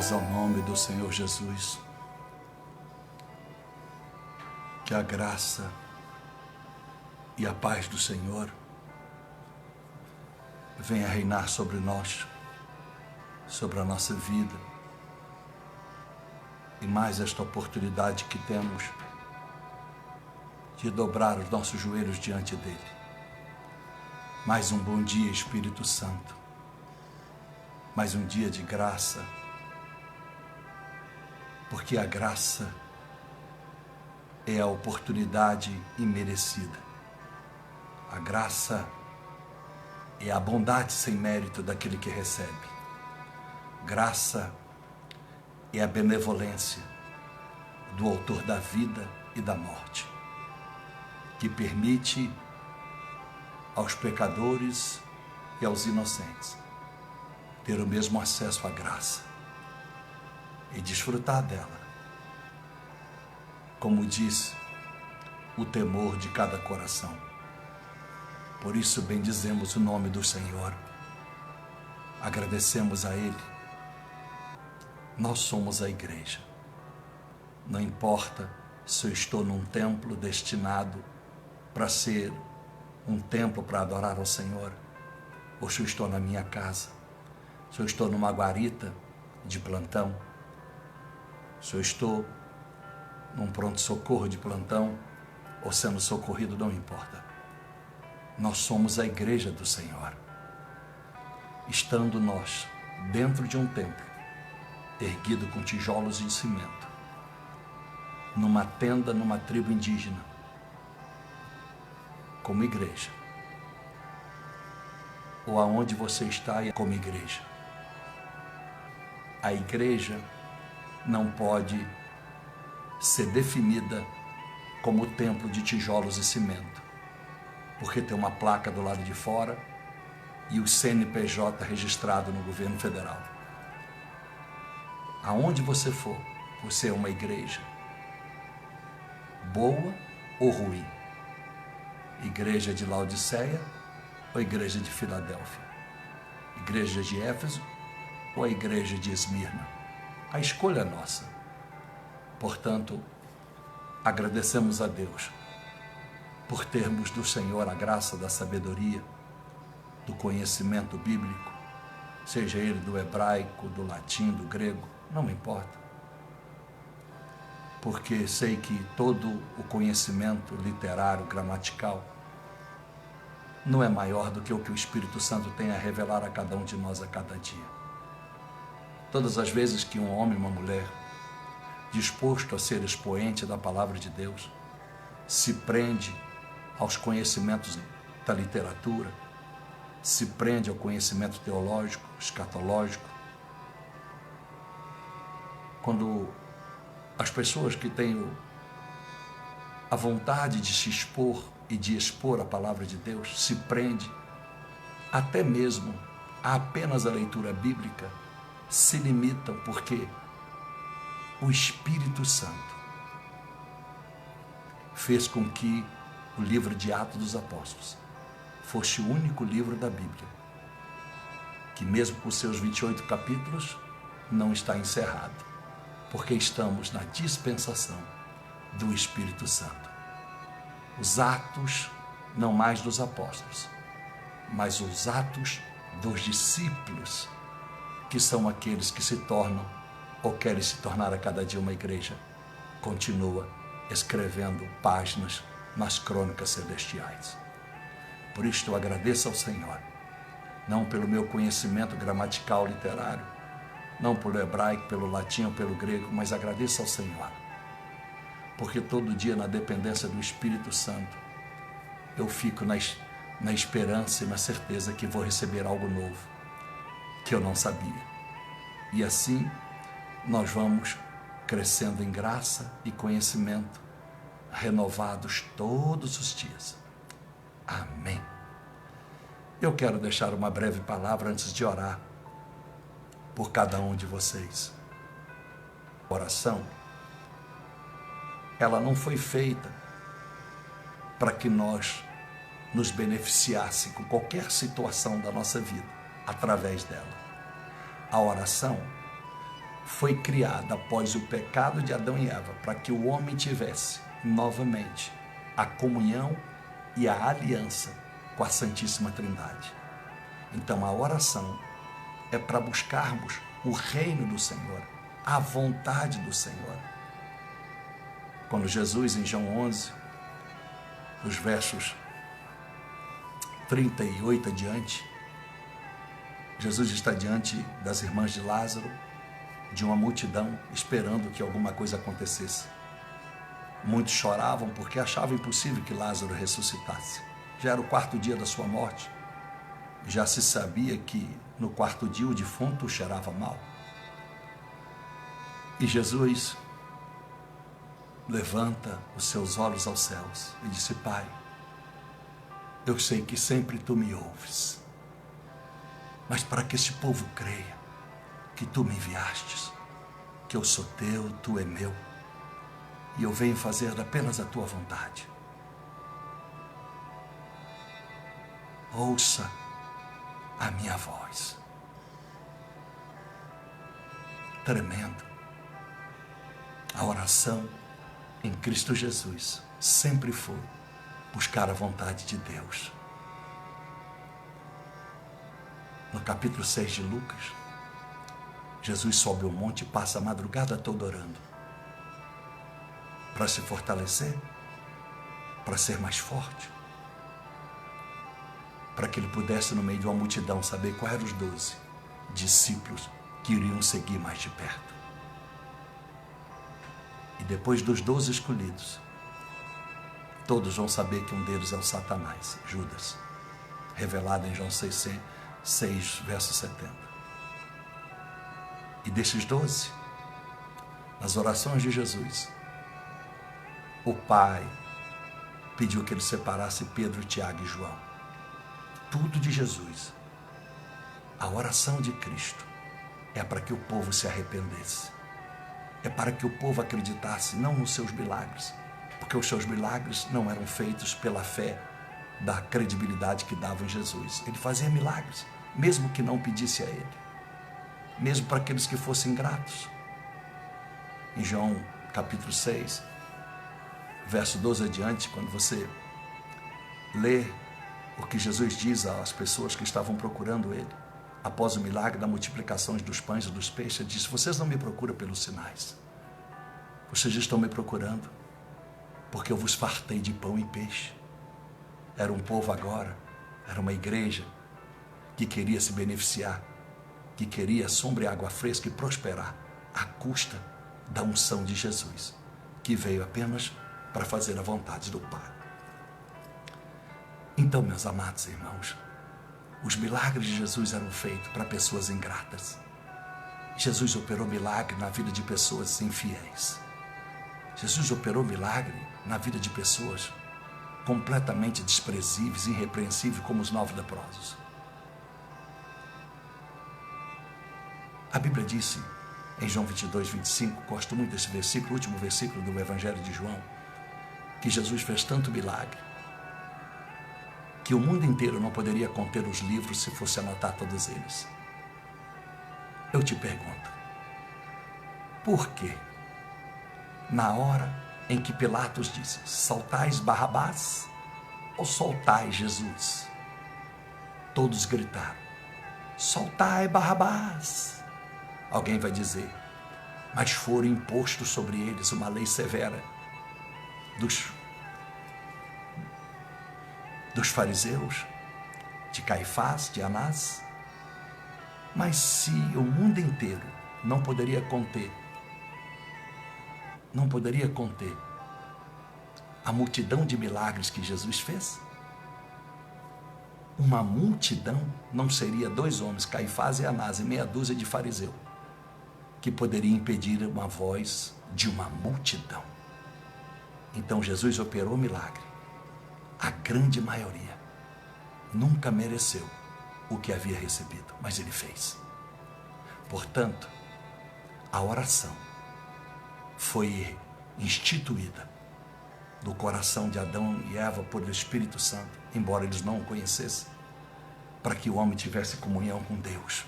Glórias ao nome do Senhor Jesus. Que a graça e a paz do Senhor venha reinar sobre nós, sobre a nossa vida, e mais esta oportunidade que temos de dobrar os nossos joelhos diante dele. Mais um bom dia, Espírito Santo. Mais um dia de graça, porque a graça é a oportunidade imerecida. A graça é a bondade sem mérito daquele que recebe. Graça é a benevolência do autor da vida e da morte, que permite aos pecadores e aos inocentes ter o mesmo acesso à graça e desfrutar dela. Como diz o temor de cada coração. Por isso bendizemos o nome do Senhor, agradecemos a Ele. Nós somos a igreja. Não importa se eu estou num templo destinado para ser um templo para adorar ao Senhor, ou se eu estou na minha casa, se eu estou numa guarita de plantão, se eu estou num pronto-socorro de plantão, ou sendo socorrido, não importa. Nós somos a igreja do Senhor. Estando nós dentro de um templo, erguido com tijolos de cimento, numa tenda, numa tribo indígena, como igreja, ou aonde você está como igreja. A igreja não pode ser definida como templo de tijolos e cimento, porque tem uma placa do lado de fora e o CNPJ registrado no governo federal. Aonde você for, você é uma igreja, boa ou ruim, igreja de Laodiceia ou igreja de Filadélfia, igreja de Éfeso ou a igreja de Esmirna. A escolha é nossa. Portanto, agradecemos a Deus por termos do Senhor a graça da sabedoria, do conhecimento bíblico, seja ele do hebraico, do latim, do grego, não me importa. Porque sei que todo o conhecimento literário, gramatical, não é maior do que o que o Espírito Santo tem a revelar a cada um de nós a cada dia. Todas as vezes que um homem e uma mulher, disposto a ser expoente da palavra de Deus, se prende aos conhecimentos da literatura, se prende ao conhecimento teológico, escatológico, quando as pessoas que têm a vontade de se expor e de expor a palavra de Deus se prende até mesmo a apenas a leitura bíblica, se limitam porque o Espírito Santo fez com que o livro de Atos dos Apóstolos fosse o único livro da Bíblia que, mesmo com seus 28 capítulos, não está encerrado, porque estamos na dispensação do Espírito Santo. Os atos, não mais dos apóstolos, mas os atos dos discípulos, que são aqueles que se tornam ou querem se tornar a cada dia uma igreja, continua escrevendo páginas nas crônicas celestiais. Por isto eu agradeço ao Senhor, não pelo meu conhecimento gramatical literário, não pelo hebraico, pelo latim ou pelo grego, mas agradeço ao Senhor, porque todo dia, na dependência do Espírito Santo, eu fico na esperança e na certeza que vou receber algo novo, que eu não sabia. E assim, nós vamos crescendo em graça e conhecimento, renovados todos os dias. Amém. Eu quero deixar uma breve palavra antes de orar por cada um de vocês. A oração, ela não foi feita para que nós nos beneficiasse com qualquer situação da nossa vida através dela. A oração foi criada após o pecado de Adão e Eva, para que o homem tivesse novamente a comunhão e a aliança com a Santíssima Trindade. Então a oração é para buscarmos o reino do Senhor, a vontade do Senhor. Quando Jesus, em João 11, os versos 38 adiante, Jesus está diante das irmãs de Lázaro, de uma multidão, esperando que alguma coisa acontecesse. Muitos choravam porque achavam impossível que Lázaro ressuscitasse. Já era o 4º dia da sua morte. Já se sabia que no 4º dia o defunto cheirava mal. E Jesus levanta os seus olhos aos céus e disse: Pai, eu sei que sempre tu me ouves, mas para que este povo creia que tu me enviastes, que eu sou teu, tu é meu, e eu venho fazer apenas a tua vontade. Ouça a minha voz. Tremendo. A oração em Cristo Jesus sempre foi buscar a vontade de Deus. No capítulo 6 de Lucas, Jesus sobe ao monte e passa a madrugada toda orando, para se fortalecer, para ser mais forte, para que ele pudesse, no meio de uma multidão, saber quais eram os 12 discípulos que iriam seguir mais de perto. E depois dos 12 escolhidos, todos vão saber que um deles é o Satanás, Judas, revelado em João 6, verso 70. E desses 12, nas orações de Jesus, o Pai pediu que ele separasse Pedro, Tiago e João. Tudo de Jesus. A oração de Cristo é para que o povo se arrependesse. É para que o povo acreditasse não nos seus milagres, porque os seus milagres não eram feitos pela fé da credibilidade que dava em Jesus. Ele fazia milagres, mesmo que não pedisse a ele, mesmo para aqueles que fossem gratos. Em João capítulo 6, verso 12 adiante, quando você lê o que Jesus diz às pessoas que estavam procurando ele, após o milagre da multiplicação dos pães e dos peixes, ele disse: vocês não me procuram pelos sinais, vocês estão me procurando porque eu vos fartei de pão e peixe. Era um povo agora, era uma igreja que queria se beneficiar, que queria sombra e água fresca e prosperar à custa da unção de Jesus, que veio apenas para fazer a vontade do Pai. Então, meus amados irmãos, os milagres de Jesus eram feitos para pessoas ingratas. Jesus operou milagre na vida de pessoas infiéis. Jesus operou milagre na vida de pessoas completamente desprezíveis, irrepreensíveis, como os 9 leprosos. A Bíblia disse em João 22, 25, gosto muito desse versículo, último versículo do Evangelho de João, que Jesus fez tanto milagre que o mundo inteiro não poderia conter os livros se fosse anotar todos eles. Eu te pergunto, por quê? Na hora em que Pilatos disse: soltais Barrabás ou soltai Jesus? Todos gritaram: soltai Barrabás. Alguém vai dizer: mas foram impostos sobre eles uma lei severa dos fariseus, de Caifás, de Anás. Mas se o mundo inteiro não poderia conter a multidão de milagres que Jesus fez, uma multidão não seria 2 homens, Caifás e Anás, e meia dúzia de fariseu, que poderia impedir uma voz de uma multidão. Então Jesus operou milagre. A grande maioria nunca mereceu o que havia recebido, mas ele fez. Portanto, a oração foi instituída no coração de Adão e Eva por Espírito Santo, embora eles não o conhecessem, para que o homem tivesse comunhão com Deus,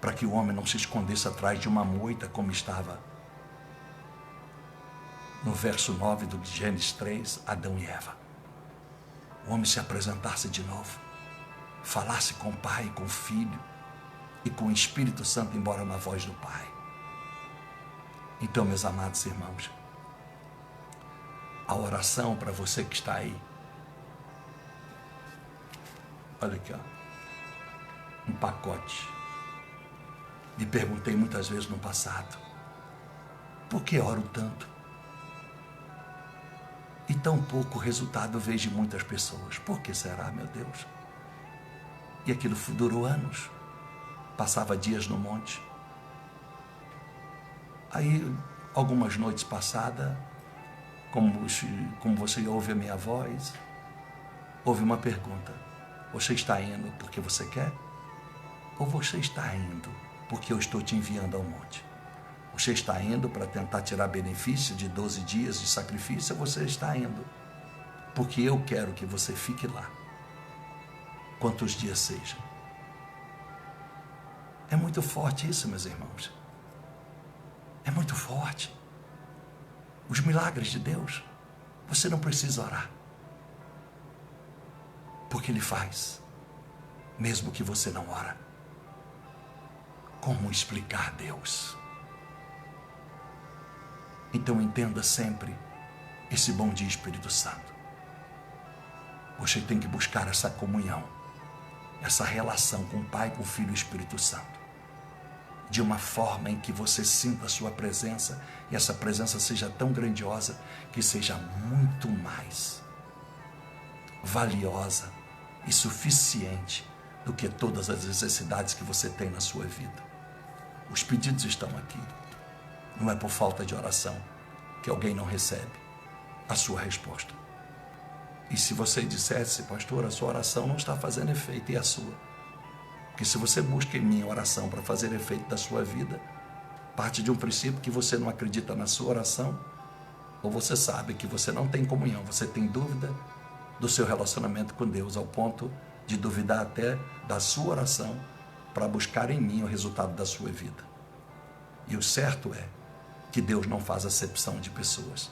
para que o homem não se escondesse atrás de uma moita, como estava no verso 9 do Gênesis 3, Adão e Eva. O homem se apresentasse de novo, falasse com o Pai, com o Filho e com o Espírito Santo, embora na voz do Pai. Então, meus amados irmãos, a oração para você que está aí, olha aqui, ó, um pacote. Me perguntei muitas vezes no passado, por que oro tanto? E tão pouco resultado vejo de muitas pessoas. Por que será, meu Deus? E aquilo durou anos. Passava dias no monte. Aí, algumas noites passadas, como você ouve a minha voz, houve uma pergunta. Você está indo porque você quer? Ou você está indo porque eu estou te enviando ao monte? Você está indo para tentar tirar benefício de 12 dias de sacrifício, ou você está indo porque eu quero que você fique lá, quantos dias sejam? É muito forte isso, meus irmãos. É muito forte. Os milagres de Deus, você não precisa orar, porque Ele faz, mesmo que você não ora. Como explicar Deus? Então entenda sempre esse bom dia, Espírito Santo. Você tem que buscar essa comunhão, essa relação com o Pai, com o Filho e o Espírito Santo, de uma forma em que você sinta a sua presença, e essa presença seja tão grandiosa que seja muito mais valiosa e suficiente do que todas as necessidades que você tem na sua vida. Os pedidos estão aqui. Não é por falta de oração que alguém não recebe a sua resposta. E se você dissesse, pastor, a sua oração não está fazendo efeito, e a sua? Porque se você busca em mim oração para fazer efeito da sua vida, parte de um princípio que você não acredita na sua oração, ou você sabe que você não tem comunhão, você tem dúvida do seu relacionamento com Deus, ao ponto de duvidar até da sua oração para buscar em mim o resultado da sua vida. E o certo é que Deus não faz acepção de pessoas,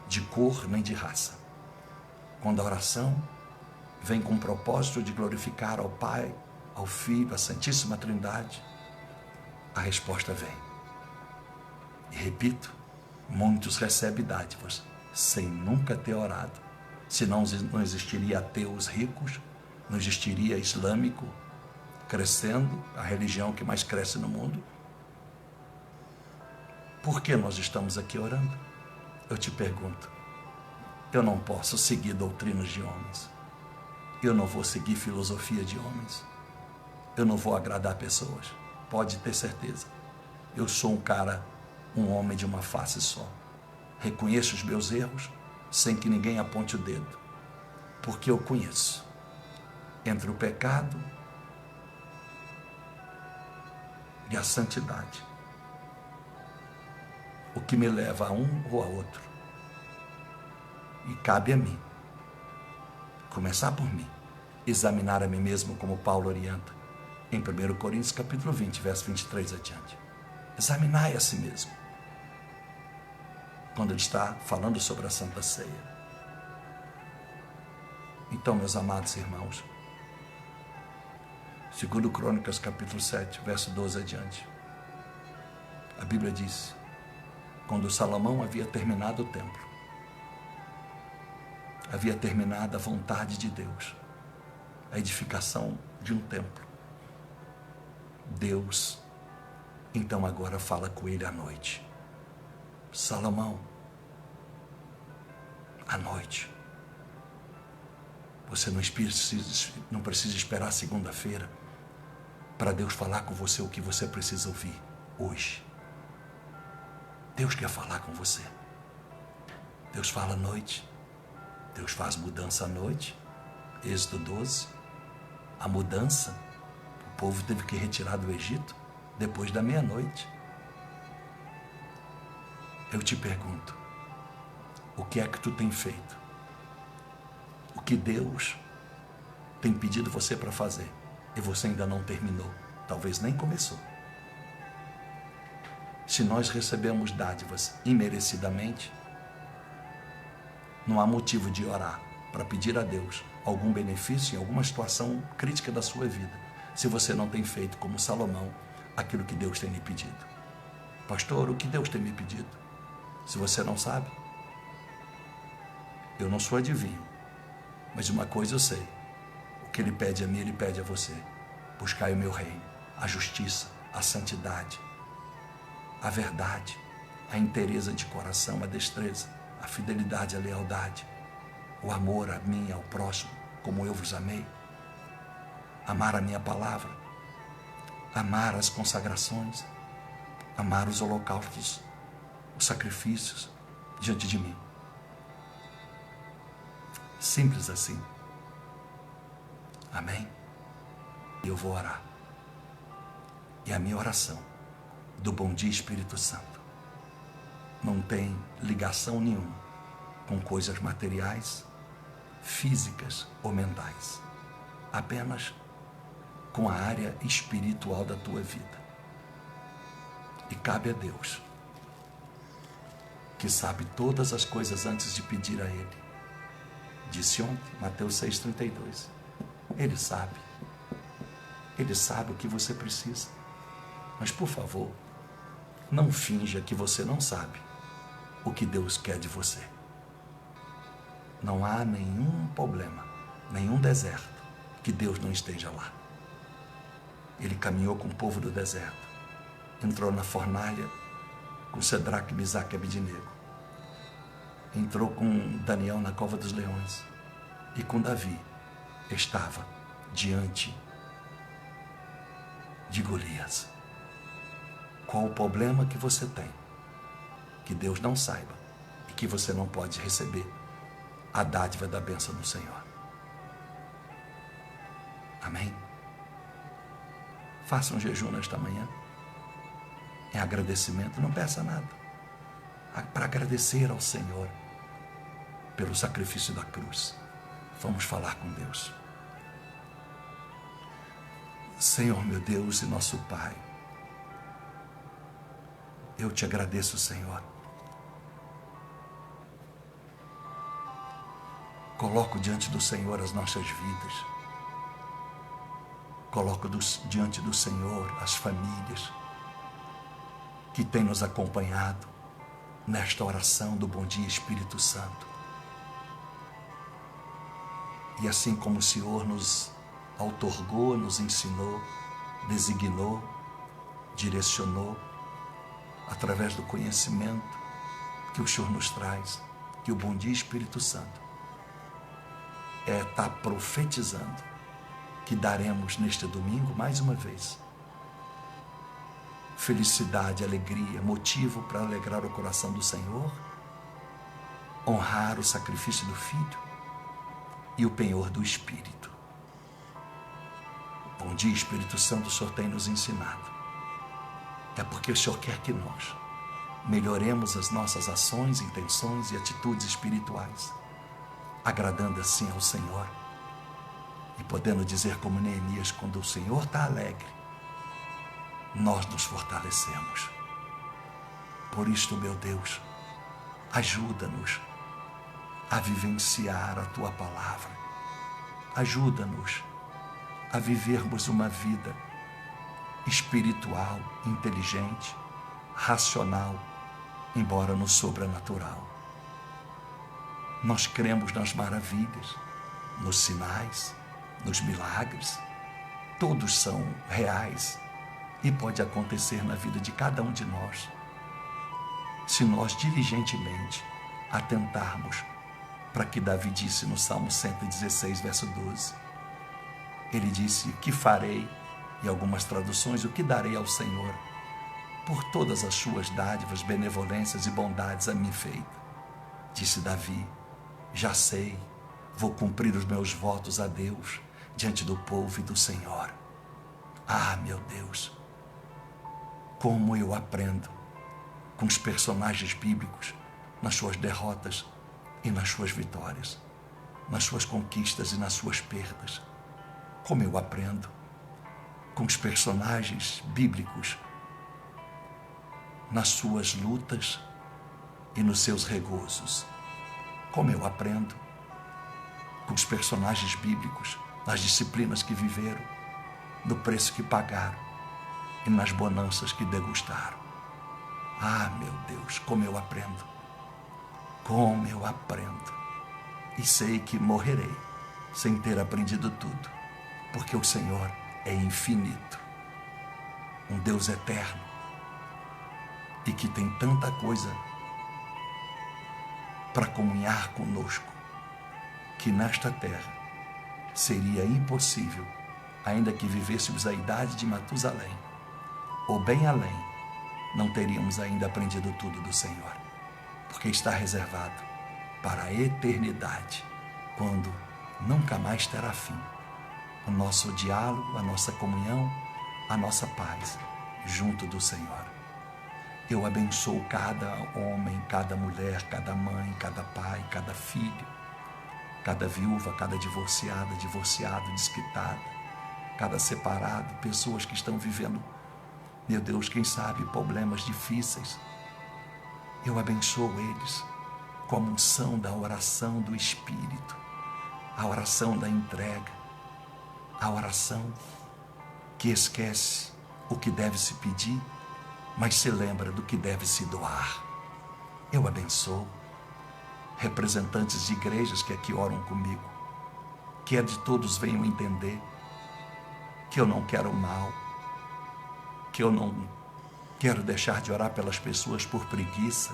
de cor nem de raça. Quando a oração vem com o propósito de glorificar ao Pai, ao Filho, à Santíssima Trindade, a resposta vem. E repito, muitos recebem dádivas sem nunca ter orado. Senão não existiria ateus ricos, não existiria islâmico crescendo, a religião que mais cresce no mundo. Por que nós estamos aqui orando? Eu te pergunto. Eu não posso seguir doutrinas de homens. Eu não vou seguir filosofia de homens. Eu não vou agradar pessoas. Pode ter certeza. Eu sou um homem de uma face só. Reconheço os meus erros sem que ninguém aponte o dedo. Porque eu conheço. Entre o pecado e a santidade, o que me leva a um ou a outro. E cabe a mim, começar por mim, examinar a mim mesmo, como Paulo orienta em 1 Coríntios capítulo 20, verso 23 adiante. Examinar a si mesmo, quando ele está falando sobre a Santa Ceia. Então, meus amados irmãos, 2 Crônicas capítulo 7, verso 12 adiante, a Bíblia diz: quando Salomão havia terminado o templo, havia terminado a vontade de Deus, a edificação de um templo, Deus então agora fala com ele à noite: Salomão, à noite, você não precisa esperar segunda-feira para Deus falar com você o que você precisa ouvir hoje. Deus quer falar com você. Deus fala à noite. Deus faz mudança à noite. Êxodo 12. A mudança, o povo teve que retirar do Egito depois da meia-noite. Eu te pergunto, o que é que tu tem feito? O que Deus tem pedido você para fazer e você ainda não terminou? talvez nem começou. Se nós recebemos dádivas imerecidamente, não há motivo de orar para pedir a Deus algum benefício em alguma situação crítica da sua vida, se você não tem feito como Salomão aquilo que Deus tem lhe pedido. Pastor, o que Deus tem me pedido? Se você não sabe, eu não sou adivinho, mas uma coisa eu sei: o que Ele pede a mim, Ele pede a você. Buscai o meu reino, a justiça, a santidade, a verdade, a inteireza de coração, a destreza, a fidelidade, a lealdade, o amor a mim e ao próximo, como eu vos amei, amar a minha palavra, amar as consagrações, amar os holocaustos, os sacrifícios diante de mim. Simples assim. Amém? Eu vou orar. E a minha oração do Bom Dia Espírito Santo não tem ligação nenhuma com coisas materiais, físicas ou mentais, apenas com a área espiritual da tua vida. E cabe a Deus, que sabe todas as coisas antes de pedir a Ele. Disse ontem, Mateus 6,32. Ele sabe o que você precisa. Mas, por favor, não finja que você não sabe o que Deus quer de você. Não há nenhum problema, nenhum deserto que Deus não esteja lá. Ele caminhou com o povo do deserto, entrou na fornalha com Sedraque, Misaque e Abednego, entrou com Daniel na cova dos leões, e com Davi estava diante de Golias. Qual o problema que você tem que Deus não saiba e que você não pode receber a dádiva da bênção do Senhor? Amém? Faça um jejum nesta manhã em agradecimento. Não peça nada, para agradecer ao Senhor pelo sacrifício da cruz. Vamos falar com Deus. Senhor, meu Deus e nosso Pai, eu te agradeço, Senhor. Coloco diante do Senhor as nossas vidas. Coloco diante do Senhor as famílias que têm nos acompanhado nesta oração do Bom Dia Espírito Santo. E assim como o Senhor nos outorgou, nos ensinou, designou, direcionou, através do conhecimento que o Senhor nos traz, que o Bom Dia Espírito Santo está profetizando que daremos neste domingo, mais uma vez, felicidade, alegria, motivo para alegrar o coração do Senhor, honrar o sacrifício do Filho e o penhor do Espírito. Bom dia, Espírito Santo, o Senhor tem nos ensinado. É porque o Senhor quer que nós melhoremos as nossas ações, intenções e atitudes espirituais, agradando assim ao Senhor e podendo dizer como Neemias: quando o Senhor está alegre, nós nos fortalecemos. Por isto, meu Deus, ajuda-nos a vivenciar a Tua palavra. Ajuda-nos a vivermos uma vida espiritual, inteligente, racional, embora no sobrenatural. Nós cremos nas maravilhas, nos sinais, nos milagres. Todos são reais e pode acontecer na vida de cada um de nós, se nós diligentemente atentarmos para que Davi disse no Salmo 116, verso 12. Ele disse: que farei, em algumas traduções, o que darei ao Senhor por todas as suas dádivas, benevolências e bondades a mim feita. Disse Davi: já sei, vou cumprir os meus votos a Deus diante do povo e do Senhor. Ah, meu Deus, como eu aprendo com os personagens bíblicos nas suas derrotas e nas suas vitórias, nas suas conquistas e nas suas perdas. Como eu aprendo com os personagens bíblicos nas suas lutas e nos seus regozos. Como eu aprendo com os personagens bíblicos nas disciplinas que viveram, no preço que pagaram e nas bonanças que degustaram. Ah, meu Deus, como eu aprendo! Como eu aprendo! E sei que morrerei sem ter aprendido tudo, porque o Senhor é infinito, um Deus eterno e que tem tanta coisa para comunhar conosco, que nesta terra seria impossível, ainda que vivêssemos a idade de Matusalém, ou bem além, não teríamos ainda aprendido tudo do Senhor, porque está reservado para a eternidade, quando nunca mais terá fim o nosso diálogo, a nossa comunhão, a nossa paz junto do Senhor. Eu abençoo cada homem, cada mulher, cada mãe, cada pai, cada filho, cada viúva, cada divorciada, divorciado, desquitada, cada separado, pessoas que estão vivendo, meu Deus, quem sabe, problemas difíceis. Eu abençoo eles com a unção da oração do Espírito, a oração da entrega, a oração que esquece o que deve se pedir, mas se lembra do que deve se doar. Eu abençoo representantes de igrejas que aqui oram comigo, que de todos venham entender que eu não quero mal, que eu não quero deixar de orar pelas pessoas por preguiça,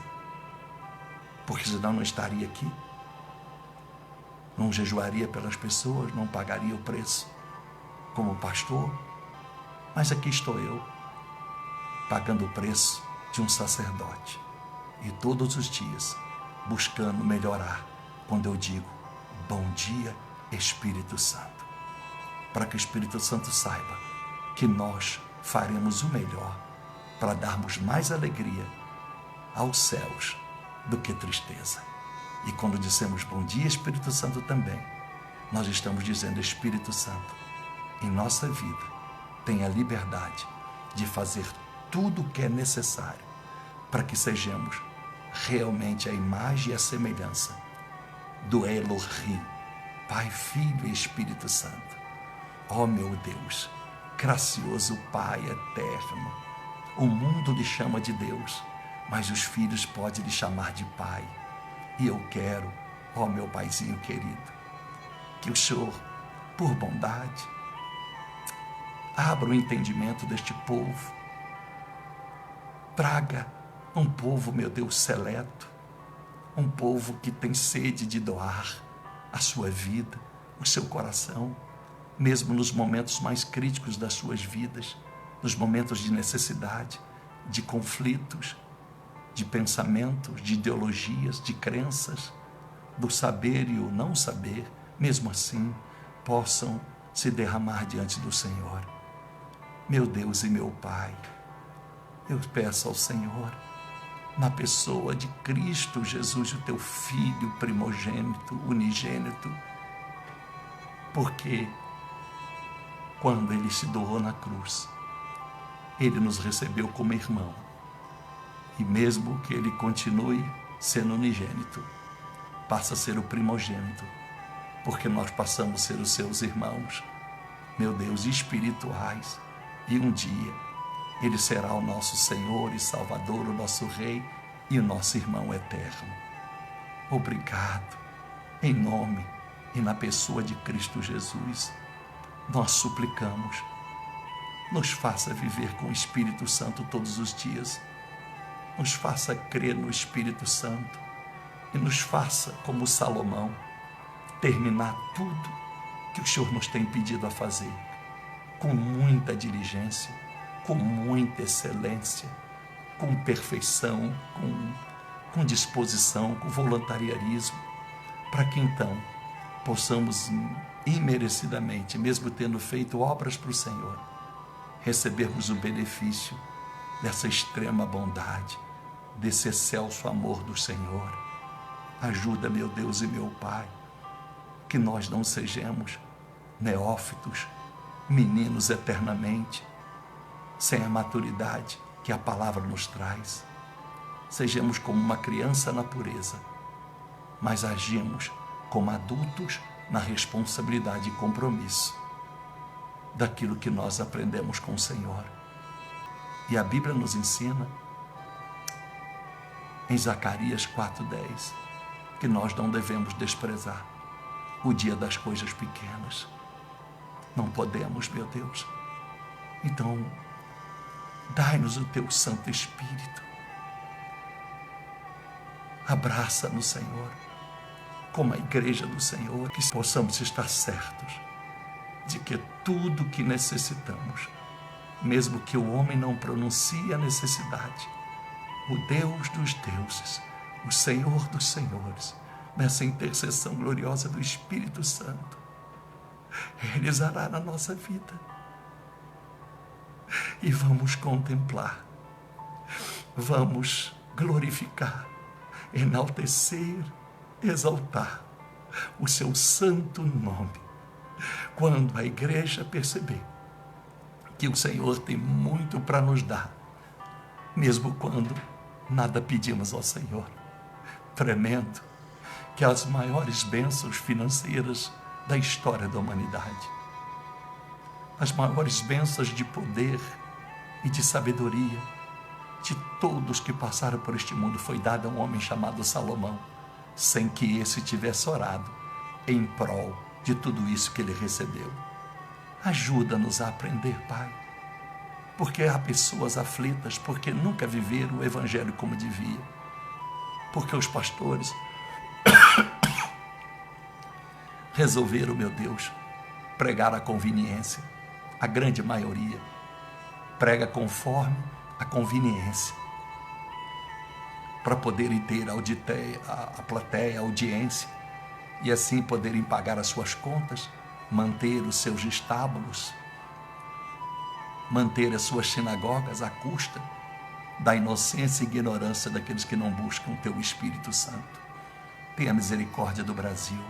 porque senão não estaria aqui, não jejuaria pelas pessoas, não pagaria o preço como pastor, mas aqui estou eu, pagando o preço de um sacerdote, e todos os dias buscando melhorar, quando eu digo, bom dia, Espírito Santo, para que o Espírito Santo saiba que nós faremos o melhor para darmos mais alegria aos céus do que tristeza. E quando dissemos bom dia, Espírito Santo, também, nós estamos dizendo, Espírito Santo, em nossa vida, tenha liberdade de fazer tudo o que é necessário para que sejamos realmente a imagem e a semelhança do Elohim, Pai, Filho e Espírito Santo. Ó meu Deus, gracioso Pai eterno, o mundo lhe chama de Deus, mas os filhos podem lhe chamar de Pai. E eu quero, ó meu Paizinho querido, que o Senhor, por bondade, abra o entendimento deste povo, traga um povo, meu Deus, seleto, um povo que tem sede de doar a sua vida, o seu coração, mesmo nos momentos mais críticos das suas vidas, nos momentos de necessidade, de conflitos, de pensamentos, de ideologias, de crenças, do saber e o não saber, mesmo assim, possam se derramar diante do Senhor. Meu Deus e meu Pai, eu peço ao Senhor, na pessoa de Cristo Jesus, o teu Filho primogênito, unigênito, porque quando ele se doou na cruz, ele nos recebeu como irmão, e mesmo que ele continue sendo unigênito, passa a ser o primogênito, porque nós passamos a ser os seus irmãos, meu Deus, espirituais, e um dia ele será o nosso Senhor e Salvador, o nosso Rei e o nosso irmão eterno. Obrigado, em nome e na pessoa de Cristo Jesus, nós suplicamos, nos faça viver com o Espírito Santo todos os dias, nos faça crer no Espírito Santo e nos faça, como Salomão, terminar tudo que o Senhor nos tem pedido a fazer, com muita diligência, com muita excelência, com perfeição, com disposição, com voluntariarismo, para que então possamos imerecidamente, mesmo tendo feito obras para o Senhor, recebermos o benefício dessa extrema bondade, desse excelso amor do Senhor. Ajuda, meu Deus e meu Pai, que nós não sejamos neófitos, meninos eternamente, sem a maturidade que a palavra nos traz. Sejamos como uma criança na pureza, mas agimos como adultos na responsabilidade e compromisso daquilo que nós aprendemos com o Senhor. E a Bíblia nos ensina, em Zacarias 4:10, que nós não devemos desprezar o dia das coisas pequenas. Não podemos, meu Deus. Então, dai-nos o teu Santo Espírito. Abraça-nos, Senhor, como a igreja do Senhor, que possamos estar certos de que tudo o que necessitamos, mesmo que o homem não pronuncie a necessidade, o Deus dos deuses, o Senhor dos senhores, nessa intercessão gloriosa do Espírito Santo, realizará na nossa vida. E vamos contemplar, vamos glorificar, enaltecer, exaltar o seu santo nome, quando a igreja perceber que o Senhor tem muito para nos dar, mesmo quando nada pedimos ao Senhor, tremendo que as maiores bênçãos financeiras da história da humanidade, as maiores bênçãos de poder e de sabedoria de todos que passaram por este mundo foi dada a um homem chamado Salomão, sem que esse tivesse orado em prol de tudo isso que ele recebeu. Ajuda-nos a aprender, Pai, porque há pessoas aflitas porque nunca viveram o Evangelho como devia, porque os pastores resolveram, meu Deus, pregar a conveniência. A grande maioria prega conforme a conveniência, para poderem ter a plateia, a audiência, e assim poderem pagar as suas contas, manter os seus estábulos, manter as suas sinagogas à custa da inocência e ignorância daqueles que não buscam o teu Espírito Santo. Tenha misericórdia do Brasil,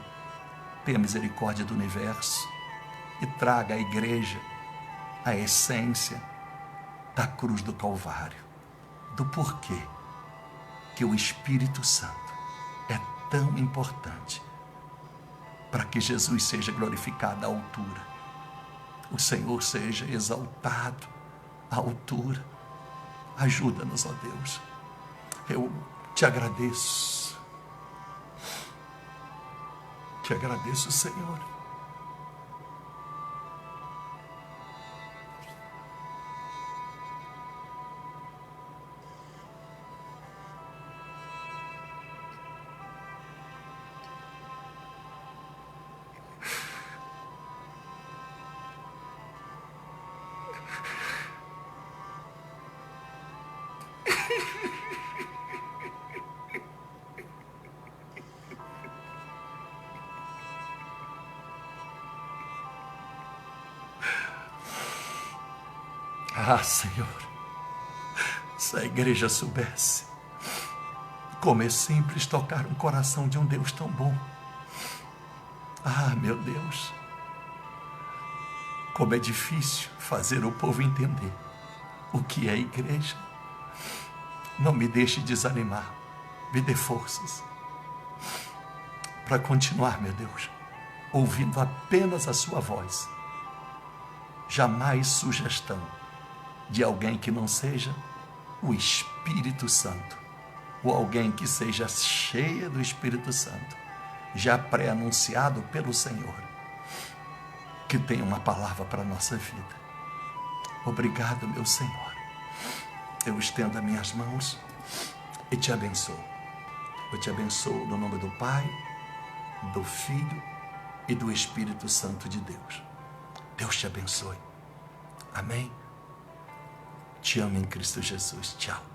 tenha misericórdia do universo e traga à igreja a essência da cruz do Calvário, do porquê que o Espírito Santo é tão importante para que Jesus seja glorificado à altura, o Senhor seja exaltado à altura. Ajuda-nos, ó Deus. Eu te agradeço, Senhor. Ah, Senhor, se a igreja soubesse como é simples tocar um coração de um Deus tão bom. Ah, meu Deus, como é difícil fazer o povo entender o que é a igreja. Não me deixe desanimar, me dê forças para continuar, meu Deus, ouvindo apenas a sua voz, jamais sugestão de alguém que não seja o Espírito Santo, ou alguém que seja cheia do Espírito Santo, já pré-anunciado pelo Senhor, que tem uma palavra para a nossa vida. Obrigado, meu Senhor. Eu estendo as minhas mãos e te abençoo. Eu te abençoo no nome do Pai, do Filho e do Espírito Santo de Deus. Deus te abençoe. Amém. Te amo em Cristo Jesus. Tchau.